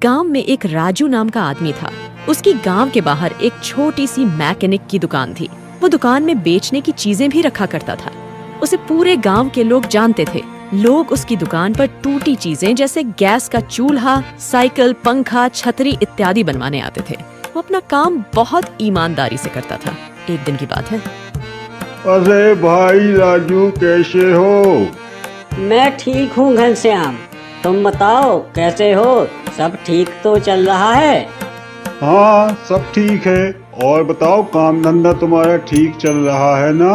गांव में एक राजू नाम का आदमी था। उसकी गांव के बाहर एक छोटी सी मैकेनिक की दुकान थी। वो दुकान में बेचने की चीजें भी रखा करता था। उसे पूरे गांव के लोग जानते थे। लोग उसकी दुकान पर टूटी चीजें जैसे गैस का चूल्हा, साइकिल, पंखा, छतरी इत्यादि बनवाने आते थे। वो अपना काम बहुत ईमानदारी से करता था। एक दिन की बात है। अरे भाई राजू, कैसे हो? मैं ठीक हूँ घनश्याम, तुम बताओ कैसे हो? सब ठीक तो चल रहा है? हाँ, सब ठीक है। और बताओ, काम धंधा तुम्हारा ठीक चल रहा है ना?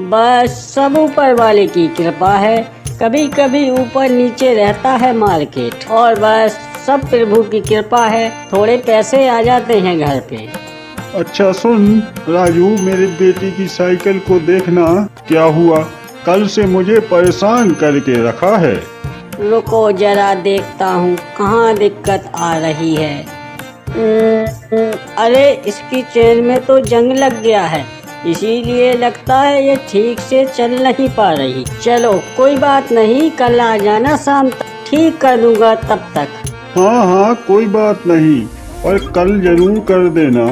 बस सब ऊपर वाले की कृपा है। कभी कभी ऊपर नीचे रहता है मार्केट, और बस सब प्रभु की कृपा है। थोड़े पैसे आ जाते हैं घर पे। अच्छा सुन राजू, मेरे बेटी की साइकिल को देखना, क्या हुआ? कल से मुझे परेशान करके रखा है। रुको जरा देखता हूँ कहाँ दिक्कत आ रही है। अरे इसकी चेन में तो जंग लग गया है, इसीलिए लगता है ये ठीक से चल नहीं पा रही। चलो कोई बात नहीं, कल आ जाना शाम तक, ठीक कर दूंगा तब तक। हाँ हाँ, कोई बात नहीं, और कल जरूर कर देना।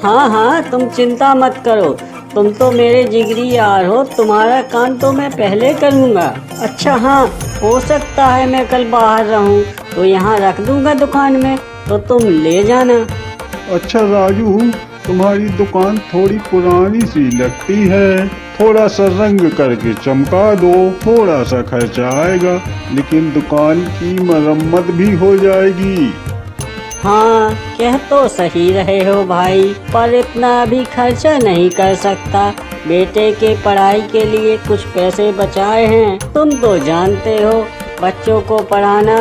हाँ हाँ, तुम चिंता मत करो, तुम तो मेरे जिगरी यार हो। तुम्हारा काम तो मैं पहले करूँगा। अच्छा हाँ, हो सकता है मैं कल बाहर रहूँ तो यहाँ रख दूंगा दुकान में, तो तुम ले जाना। अच्छा राजू, तुम्हारी दुकान थोड़ी पुरानी सी लगती है, थोड़ा सा रंग करके चमका दो। थोड़ा सा खर्चा आएगा, लेकिन दुकान की मरम्मत भी हो जाएगी। हाँ, कह तो सही रहे हो भाई, पर इतना अभी खर्चा नहीं कर सकता। बेटे के पढ़ाई के लिए कुछ पैसे बचाए हैं। तुम तो जानते हो बच्चों को पढ़ाना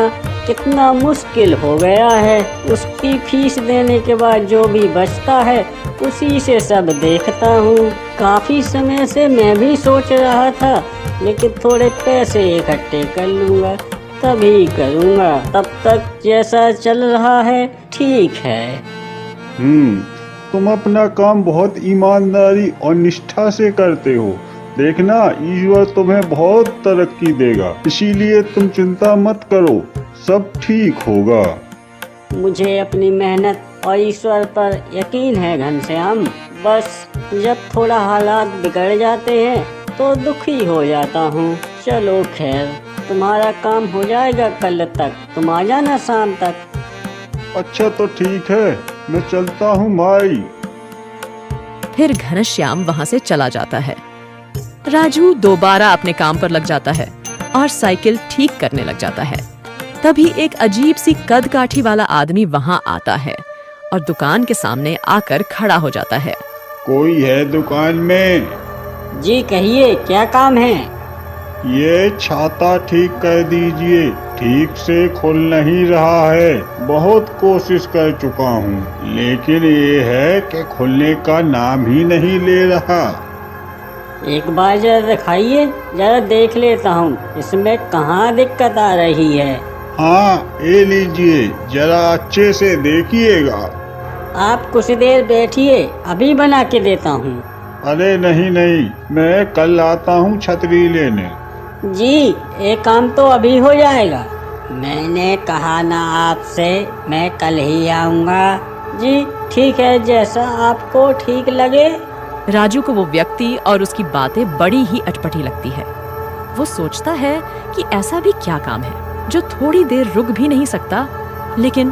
कितना मुश्किल हो गया है। उसकी फीस देने के बाद जो भी बचता है उसी से सब देखता हूँ। काफी समय से मैं भी सोच रहा था, लेकिन थोड़े पैसे इकट्ठे कर लूँगा तभी करूँगा। तब तक जैसा चल रहा है ठीक है। तुम अपना काम बहुत ईमानदारी और निष्ठा से करते हो। देखना, ईश्वर तुम्हें बहुत तरक्की देगा, इसीलिए तुम चिंता मत करो, सब ठीक होगा। मुझे अपनी मेहनत और ईश्वर पर यकीन है घनश्याम। बस जब थोड़ा हालात बिगड़ जाते हैं तो दुखी हो जाता हूँ। चलो खैर, तुम्हारा काम हो जाएगा कल तक, तुम आ जाना शाम तक। अच्छा तो ठीक है, मैं चलता हूँ भाई। फिर घनश्याम वहाँ से चला जाता है। राजू दोबारा अपने काम पर लग जाता है और साइकिल ठीक करने लग जाता है। तभी एक अजीब सी कद काठी वाला आदमी वहाँ आता है और दुकान के सामने आकर खड़ा हो जाता है। कोई है दुकान में? जी कहिए, क्या काम है? ये छाता ठीक कर दीजिए, ठीक से खुल नहीं रहा है। बहुत कोशिश कर चुका हूँ, लेकिन ये है कि खुलने का नाम ही नहीं ले रहा। एक बार जरा दिखाइए, जरा देख लेता हूँ इसमें कहाँ दिक्कत आ रही है। हाँ, ये लीजिए, जरा अच्छे से देखिएगा। आप कुछ देर बैठिए, अभी बना के देता हूँ। अरे नहीं नहीं, मैं कल आता हूँ छतरी लेने। जी, एक काम तो अभी हो जाएगा। मैंने कहा ना आपसे, मैं कल ही आऊँगा। जी ठीक है, जैसा आपको ठीक लगे। राजू को वो व्यक्ति और उसकी बातें बड़ी ही अटपटी लगती है। वो सोचता है कि ऐसा भी क्या काम है जो थोड़ी देर रुक भी नहीं सकता, लेकिन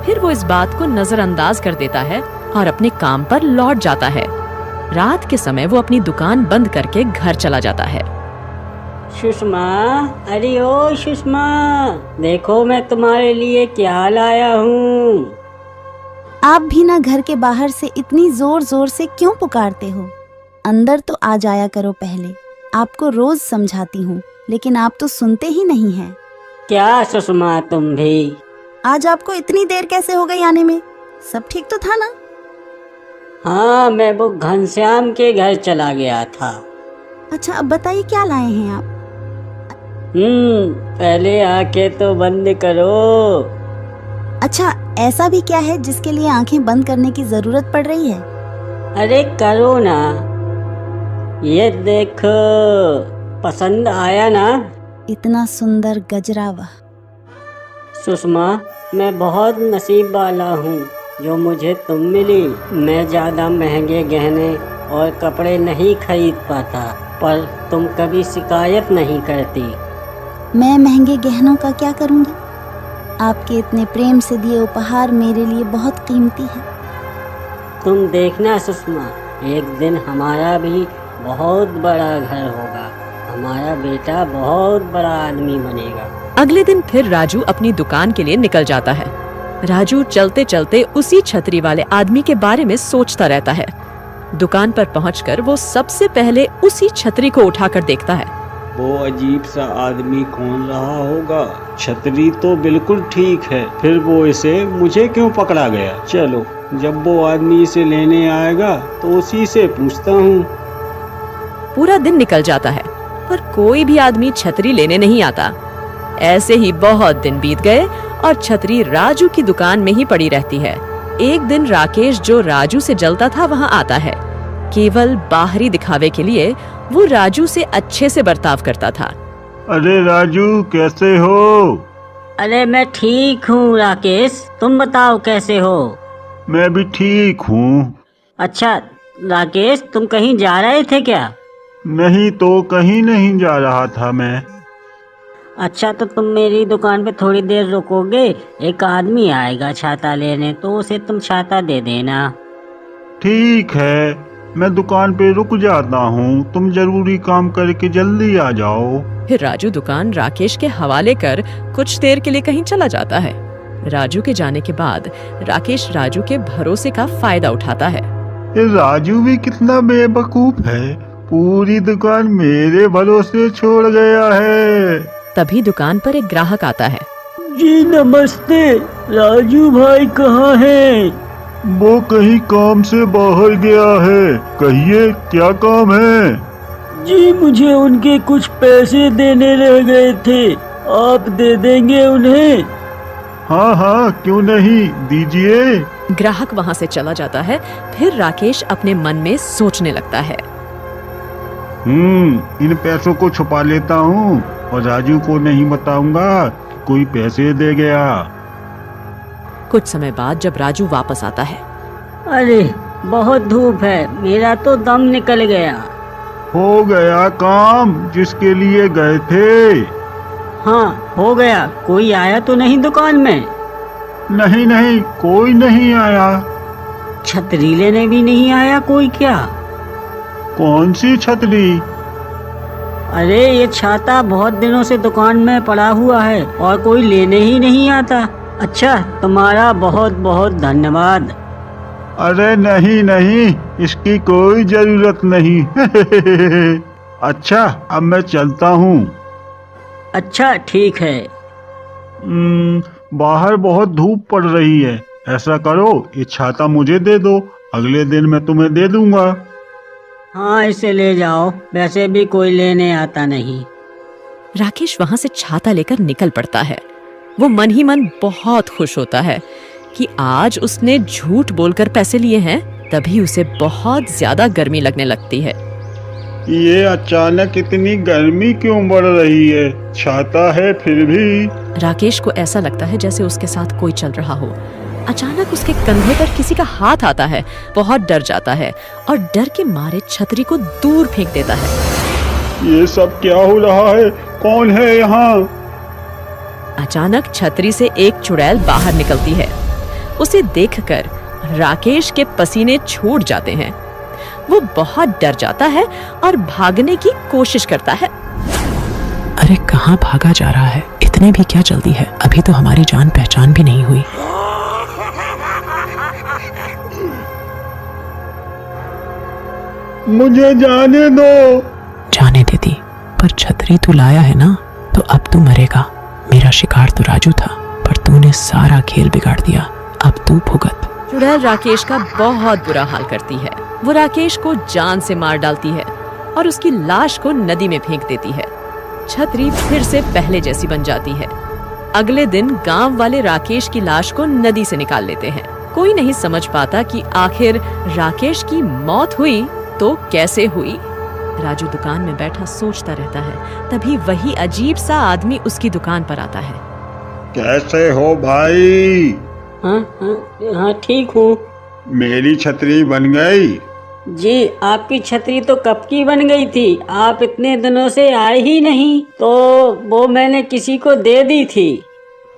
फिर वो इस बात को नजरअंदाज कर देता है और अपने काम पर लौट जाता है। रात के समय वो अपनी दुकान बंद करके घर चला जाता है। सुषमा, अरे ओ सुषमा, देखो मैं तुम्हारे लिए क्या लाया हूँ। आप भी ना घर के बाहर से इतनी जोर जोर से क्यों पुकारते हो? अंदर तो आ जाया करो पहले। आपको रोज समझाती हूँ, लेकिन आप तो सुनते ही नहीं हैं। क्या सुषमा, तुम भी? आज आपको इतनी देर कैसे हो गई आने में? सब ठीक तो था ना? हाँ, मैं वो घनश्याम के घर चला गया था। अच्छा, अब बताइए क्या लाए हैं आप? पहले आंखें तो बंद करो। अच्छा, ऐसा भी क्या है जिसके लिए आंखें बंद करने की जरूरत पड़ रही है? अरे करो ना, ये देखो, पसंद आया ना? इतना सुंदर गजरा, वाह। सुषमा, मैं बहुत नसीब वाला हूँ जो मुझे तुम मिली। मैं ज़्यादा महंगे गहने और कपड़े नहीं खरीद पाता, पर तुम कभी शिकायत नहीं करती। मैं महंगे गहनों का क्या करूँगी? आपके इतने प्रेम से दिए उपहार मेरे लिए बहुत कीमती है। तुम देखना सुषमा, एक दिन हमारा भी बहुत बड़ा घर होगा। हमारा बेटा बहुत बड़ा आदमी बनेगा। अगले दिन फिर राजू अपनी दुकान के लिए निकल जाता है। राजू चलते चलते उसी छतरी वाले आदमी के बारे में सोचता रहता है। दुकान पर पहुंचकर वो सबसे पहले उसी छतरी को उठाकर देखता है। वो अजीब सा आदमी कौन रहा होगा? छतरी तो बिल्कुल ठीक है, फिर वो इसे मुझे क्यों पकड़ा गया? चलो, जब वो आदमी इसे लेने आएगा तो उसी से पूछता हूँ। पूरा दिन निकल जाता है पर कोई भी आदमी छतरी लेने नहीं आता। ऐसे ही बहुत दिन बीत गए और छतरी राजू की दुकान में ही पड़ी रहती है। एक दिन राकेश, जो राजू से जलता था, वहाँ आता है। केवल बाहरी दिखावे के लिए वो राजू से अच्छे से बर्ताव करता था। अरे राजू, कैसे हो? अरे मैं ठीक हूँ राकेश, तुम बताओ कैसे हो? मैं भी ठीक हूँ। अच्छा राकेश, तुम कहीं जा रहे थे क्या? नहीं तो कहीं नहीं जा रहा था मैं। अच्छा, तो तुम मेरी दुकान पे थोड़ी देर रुकोगे? एक आदमी आएगा छाता लेने, तो उसे तुम छाता दे देना। ठीक है, मैं दुकान पे रुक जाता हूँ। तुम जरूरी काम करके जल्दी आ जाओ। फिर राजू दुकान राकेश के हवाले कर कुछ देर के लिए कहीं चला जाता है। राजू के जाने के बाद राकेश राजू के भरोसे का फायदा उठाता है। ये राजू भी कितना बेवकूफ है, पूरी दुकान मेरे भरोसे छोड़ गया है। तभी दुकान पर एक ग्राहक आता है। जी नमस्ते, राजू भाई कहाँ हैं? वो कहीं काम से बाहर गया है। कहिए, क्या काम है? जी मुझे उनके कुछ पैसे देने रह गए थे, आप दे देंगे उन्हें? हाँ हाँ, क्यों नहीं, दीजिए। ग्राहक वहाँ से चला जाता है। फिर राकेश अपने मन में सोचने लगता है। इन पैसों को छुपा लेता हूँ और राजू को नहीं बताऊंगा कोई पैसे दे गया। कुछ समय बाद जब राजू वापस आता है। अरे बहुत धूप है, मेरा तो दम निकल गया। हो गया काम जिसके लिए गए थे? हाँ हो गया। कोई आया तो नहीं दुकान में? नहीं नहीं, कोई नहीं आया। छतरी लेने भी नहीं आया कोई क्या? कौन सी छतरी? अरे ये छाता बहुत दिनों से दुकान में पड़ा हुआ है और कोई लेने ही नहीं आता। अच्छा, तुम्हारा बहुत बहुत धन्यवाद। अरे नहीं नहीं, इसकी कोई जरूरत नहीं। अच्छा, अब मैं चलता हूँ। अच्छा ठीक है। बाहर बहुत धूप पड़ रही है। ऐसा करो, ये छाता मुझे दे दो, अगले दिन मैं तुम्हें दे दूंगा। हाँ इसे ले जाओ, वैसे भी कोई लेने आता नहीं। राकेश वहाँ से छाता लेकर निकल पड़ता है। वो मन ही मन बहुत खुश होता है कि आज उसने झूठ बोलकर पैसे लिए हैं। तभी उसे बहुत ज्यादा गर्मी लगने लगती है। ये अचानक इतनी गर्मी क्यों बढ़ रही है? छाता है फिर भी। राकेश को ऐसा लगता है जैसे उसके साथ कोई चल रहा हो। अचानक उसके कंधे पर किसी का हाथ आता है। बहुत डर जाता है और डर के मारे छतरी को दूर फेंक देता है। ये सब क्या हो रहा है? कौन है यहाँ? अचानक छतरी से एक चुड़ैल बाहर निकलती है। उसे देखकर राकेश के पसीने छूट जाते हैं। वो बहुत डर जाता है और भागने की कोशिश करता है। अरे कहाँ भागा जा रहा है? इतने भी क्या जल्दी है? अभी तो हमारी जान पहचान भी नहीं हुई। मुझे जाने दो। जाने दे दी, पर छतरी तू लाया है ना, तो अब तू मरेगा। मेरा शिकार तो राजू था, पर तूने सारा खेल बिगाड़ दिया। अब तू भुगत। चुड़ैल राकेश का बहुत बुरा हाल करती है। वो राकेश को जान से मार डालती है और उसकी लाश को नदी में फेंक देती है। छतरी फिर से पहले जैसी बन जाती है। अगले दिन गांव वाले राकेश की लाश को नदी से निकाल लेते हैं। कोई नहीं समझ पाता कि आखिर राकेश की मौत हुई तो कैसे हुई। राजू दुकान में बैठा सोचता रहता है। तभी वही अजीब सा आदमी उसकी दुकान पर आता है। कैसे हो भाई? हाँ हाँ हाँ, ठीक हूँ। मेरी छतरी बन गई? जी, आपकी छतरी तो कब की बन गई थी, आप इतने दिनों से आए ही नहीं, तो वो मैंने किसी को दे दी थी।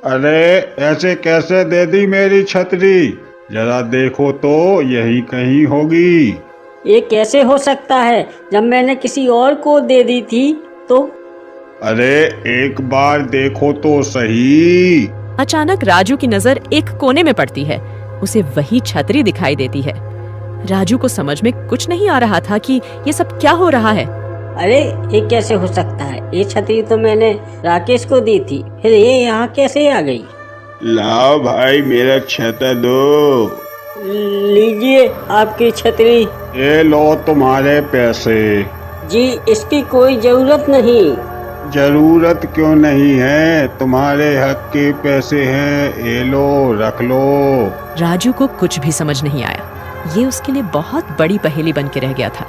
अरे ऐसे कैसे दे दी मेरी छतरी? जरा देखो तो, यही कहीं होगी। ये कैसे हो सकता है, जब मैंने किसी और को दे दी थी तो? अरे एक बार देखो तो सही। अचानक राजू की नजर एक कोने में पड़ती है। उसे वही छतरी दिखाई देती है। राजू को समझ में कुछ नहीं आ रहा था कि ये सब क्या हो रहा है। अरे ये कैसे हो सकता है, ये छतरी तो मैंने राकेश को दी थी, फिर ये यहाँ कैसे आ गई? लाओ भाई मेरा छतर दो। लीजिए आपकी छतरी। ये लो तुम्हारे पैसे। जी, इसकी कोई जरूरत नहीं। जरूरत क्यों नहीं है, तुम्हारे हक के पैसे हैं, ये लो रख लो। राजू को कुछ भी समझ नहीं आया। ये उसके लिए बहुत बड़ी पहेली बन के रह गया था।